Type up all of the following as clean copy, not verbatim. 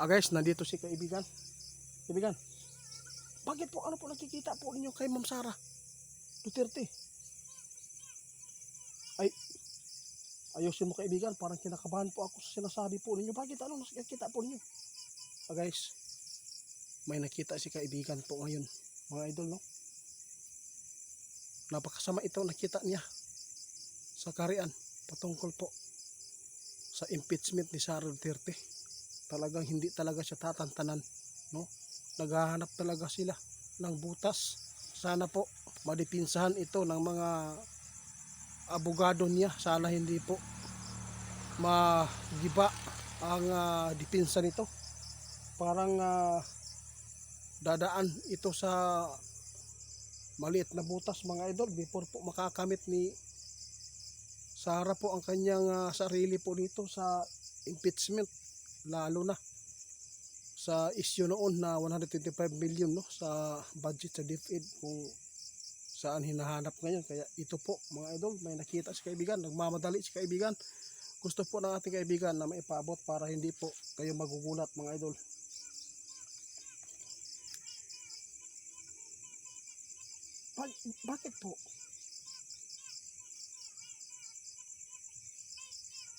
Guys, nandito si kaibigan. Kaibigan, bakit po ano po nakikita po ninyo kay Ma'am Sara Duterte? Ay, ayusin mo kaibigan, parang kinakabahan po ako sa sinasabi po ninyo. Bakit ano nakikita po ninyo? Guys, may nakita si kaibigan po ngayon, mga idol, no? Napakasama ito nakita niya sa karian patungkol po sa impeachment ni Sara Duterte. Talagang hindi talaga siya tatantanan, no? Naghahanap talaga sila ng butas. Sana po madipinsahan ito ng mga abogado niya. Sana hindi po magiba ang dipinsa nito. Parang dadaan ito sa maliit na butas, mga idol, before po makakamit ni Sara po ang kanyang sarili po dito sa impeachment, lalo na sa issue noon na 125 million, no, sa budget sa DepEd kung saan hinahanap ngayon. Kaya ito po mga idol, may nakita si kaibigan, nagmamadali si kaibigan. Gusto po ng ating kaibigan na maipaabot para hindi po kayo magugulat, mga idol. Bakit po?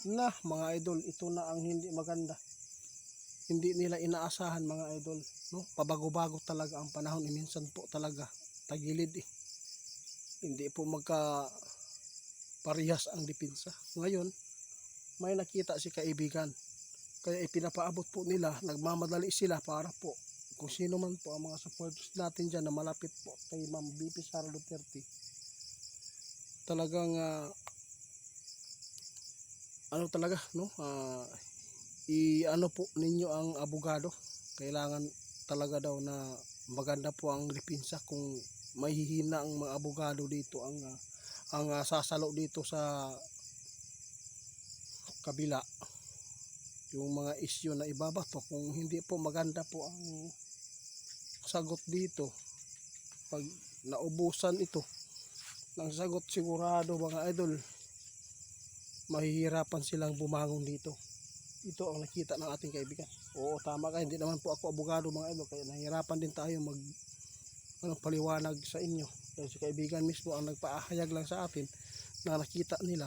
Mga idol, ito na ang hindi maganda. Hindi nila inaasahan, mga idol, no? Pabago-bago talaga ang panahon, minsan po talaga tagilid eh. Hindi po magka parehas ang dipinsa. Ngayon, may nakita si kaibigan. Kaya ipinapaabot po nila, nagmamadali sila para po kung sino man po ang mga supporters natin dyan na malapit po kay Ma'am BP Sara Duterte. Talagang ano talaga, no? I-ano po ninyo ang abogado. Kailangan talaga daw na maganda po ang dipinsa. Kung mahihina ang mga abogado dito, ang sasalo dito sa kabila, yung mga issue na ibabato, kung hindi po maganda po ang sagot dito, pag naubusan ito ng sagot, sigurado mga idol, mahihirapan silang bumangon dito. Ito ang nakita ng ating kaibigan. Oo, tama ka, hindi naman po ako abogado, mga idol, kaya nahihirapan din tayo paliwanag sa inyo. Dahil si kaibigan mismo ang nagpaahayag lang sa atin na nakita nila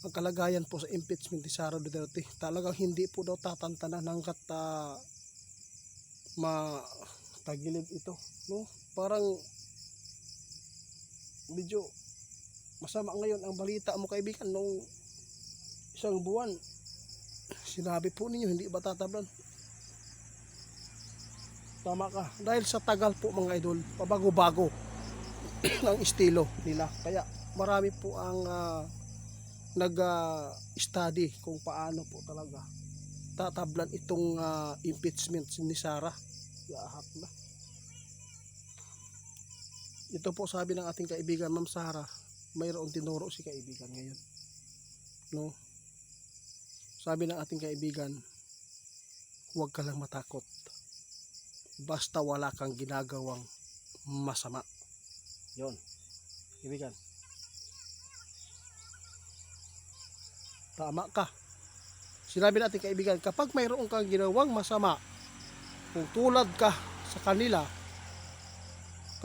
ang kalagayan po sa impeachment ni Sara Duterte. Talagang hindi po daw tatantanan hanggat matagilid ito, no? Parang medyo masama ngayon ang balita mo, kaibigan. Nung isang buwan, sinabi po ninyo hindi ba tatablan? Tama ka, dahil sa tagal po, mga idol, pabago-bago ang estilo nila. Kaya marami po ang nag-study kung paano po talaga tatablan itong impeachment ni Sara. Yahat na. Ito po sabi ng ating kaibigan Ma'am Sara, mayroon tinuro si kaibigan ngayon, no? Sabi ng ating kaibigan, huwag ka lang matakot, basta wala kang ginagawang masama. Yon, kaibigan, tama ka. Sinabi natin, kaibigan, kapag mayroon kang ginawang masama, kung tulad ka sa kanila,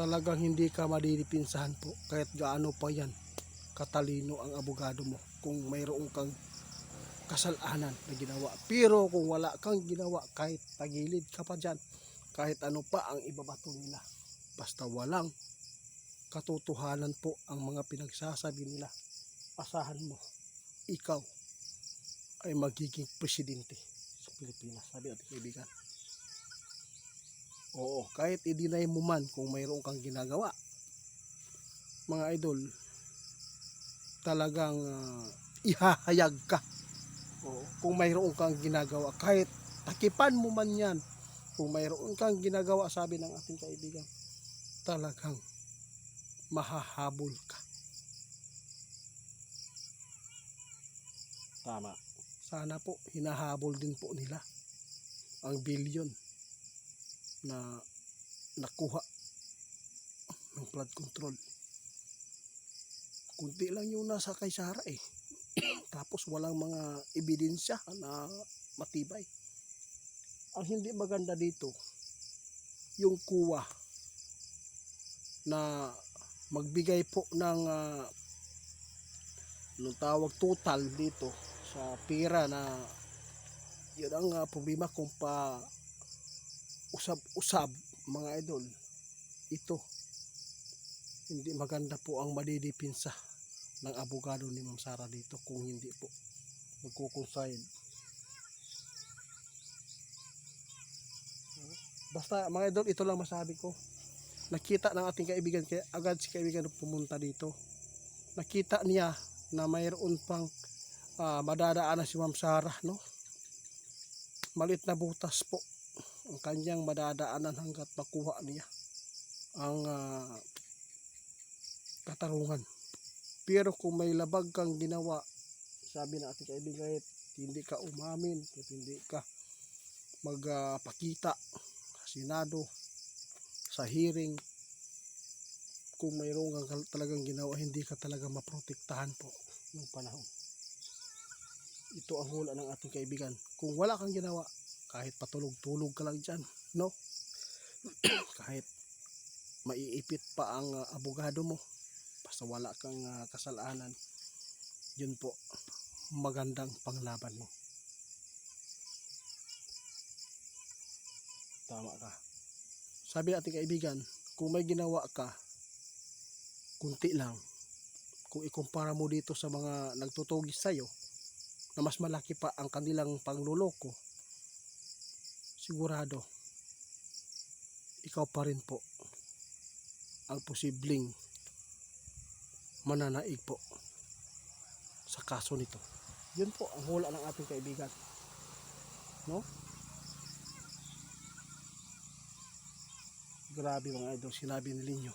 talagang hindi ka madidipinsahan po kahit gaano pa yan katalino ang abogado mo kung mayroon kang kasalanan na ginawa. Pero kung wala kang ginawa, kahit tagilid ka pa dyan, kahit ano pa ang ibabato nila, basta walang katotohanan po ang mga pinagsasabi nila, asahan mo, ikaw ay magiging presidente sa Pilipinas. Sabi natin, kaibigan. Oo, kahit i-deny mo man kung mayroon kang ginagawa, mga idol, talagang ihahayag ka. Oo, kung mayroon kang ginagawa, kahit takipan mo man yan, kung mayroon kang ginagawa, sabi ng ating kaibigan, talagang mahahabol ka. Tama. Sana po hinahabol din po nila ang bilyon na nakuha ng flood control. Kunti lang yung nasa kay Sara eh. Tapos walang mga ebidensya na matibay. ang hindi maganda dito, yung kuwa na magbigay po ng nung tawag total dito sa pera na yun ang problema kung pa usab-usab mga idol. Ito hindi maganda po ang madidipinsa ng abogado ni Ma'am Sara dito kung hindi po magkukonsign. Basta mga idol, ito lang masabi ko. Nakita ng ating kaibigan, kaya agad si kaibigan pumunta dito. Nakita niya na mayroon pang madadaanan si Ma'am Sara, no? Malit na butas po ang kanyang madadaanan hanggat makuha niya ang katarungan. Pero kung may labag kang ginawa, sabi ng ating kaibigan, hindi ka umamin, hindi ka magpakita sa Senado, sa hearing, kung mayroon kang talagang ginawa, hindi ka talaga maprotektahan po ng panahon. Ito ang hula ng ating kaibigan. Kung wala kang ginawa, kahit patulog-tulog ka lang dyan, no? Kahit maiipit pa ang abogado mo, basta wala kang kasalanan, yun po magandang panglaban mo. Tama ka. Sabi natin kaibigan, kung may ginawa ka, kunti lang. Kung ikumpara mo dito sa mga nagtutugis sa'yo, na mas malaki pa ang kanilang pangluloko, sigurado, ikaw pa rin po ang posibleng mananaig po sa kaso nito. Yun po ang hula ng ating kaibigan, no? Grabe mga idol, sinabi ni Linyo.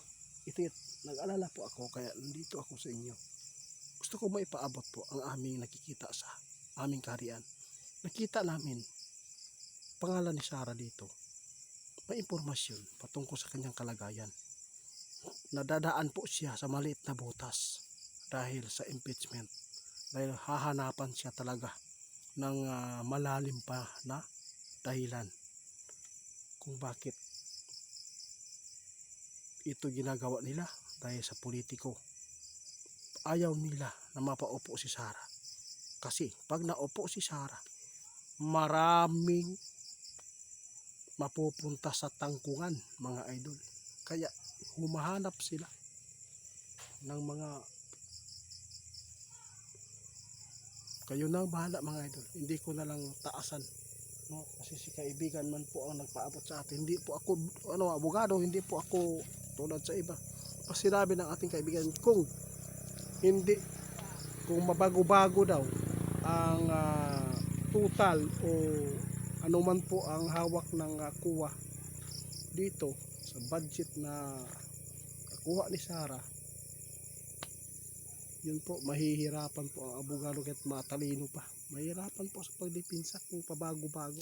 Ito, nag-alala po ako kaya nandito ako sa inyo. Gusto ko maipaabot po ang aming nakikita sa aming kaharian. Nakita namin pangalan ni Sara dito. May impormasyon patungkol sa kanyang kalagayan. Nadadaan po siya sa maliit na butas dahil sa impeachment. Dahil hahanapan siya talaga ng malalim pa na dahilan kung bakit ito ginagawa nila dahil sa politiko. Ayaw nila na mapaupo si Sara. Kasi pag naupo si Sara, maraming mapupunta sa tangkungan mga idol. Kaya humahanap sila ng mga kayo na bahala mga idol. Hindi ko na lang taasan, no? Kasi si kaibigan man po ang nagpaabot sa atin. Hindi po ako abogado, hindi po ako tulad sa iba. Kasi sinabi ng ating kaibigan, kung mabago-bago daw ang total o anuman po ang hawak ng kuwa dito sa budget na kuha ni Sara, yun po, mahihirapan po ang abogado kahit matalino pa. Mahirapan po sa pagdipinsa kung pabago-bago.